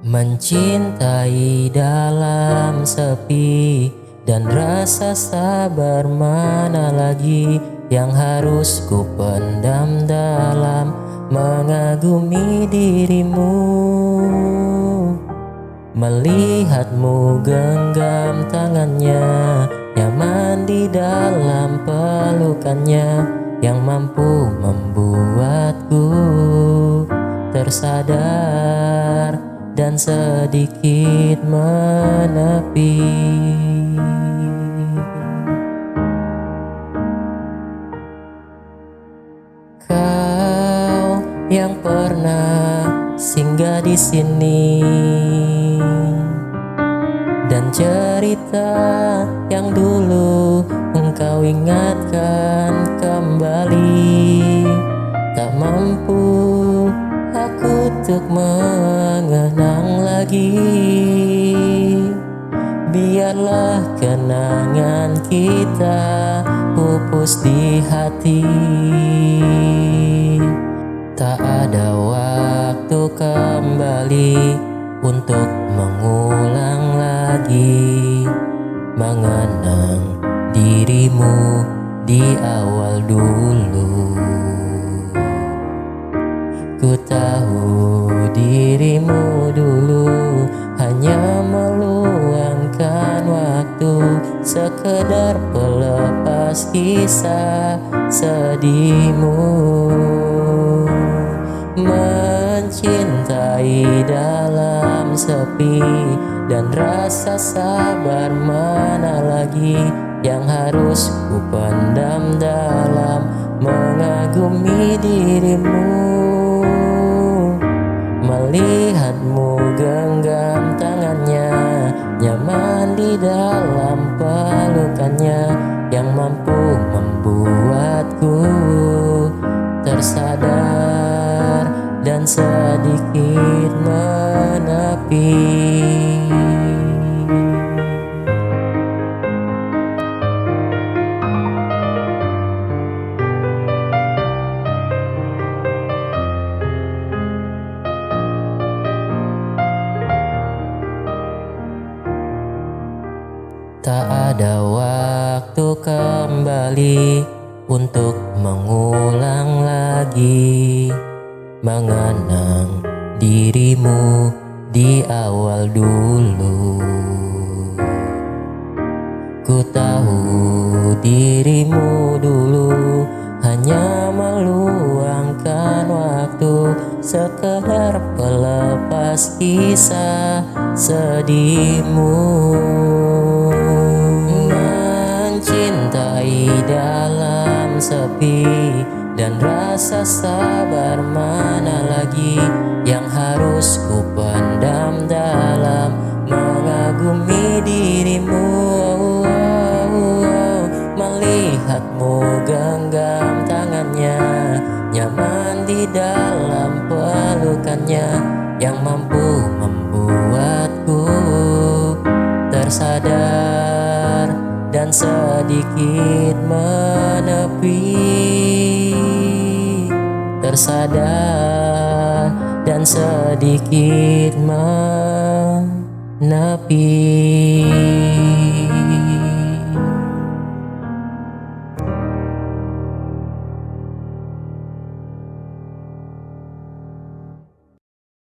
Mencintai dalam sepi dan rasa sabar mana lagi yang harus ku pendam dalam mengagumi dirimu. Melihatmu genggam tangannya, nyaman di dalam pelukannya, yang mampu membuatku tersadar dan sedikit menepi. Kau yang pernah singgah di sini, dan cerita yang dulu engkau ingatkan kembali. Tak mampu aku untuk mengenang lagi. Biarlah kenangan kita pupus di hati. Tak ada waktu kembali untuk mengulang lagi mengenang dirimu di awal dulu. Ku tahu dirimu dulu hanya meluangkan waktu sekedar pelepas kisah sedihmu. Mencintai dalam sepi dan rasa sabar mana lagi yang harus ku pendam dalam mengagumi dirimu. Melihatmu genggam tangannya, nyaman di dalam pelukannya, yang mampu membuatku tersadar dan sedikit menepi. Tak ada waktu kembali untuk mengulang lagi mengenang dirimu di awal dulu. Ku tahu dirimu dulu hanya meluangkan waktu sekedar pelepas kisah sedihmu. Mencintai dalam sepi dan rasa sabar mana lagi yang harus ku pendam dalam mengagumi dirimu. Melihatmu genggam tangannya, nyaman di dalam pelukannya, yang mampu membuatku tersadar dan sedikit menepi. Tersadar dan sedikit menepi.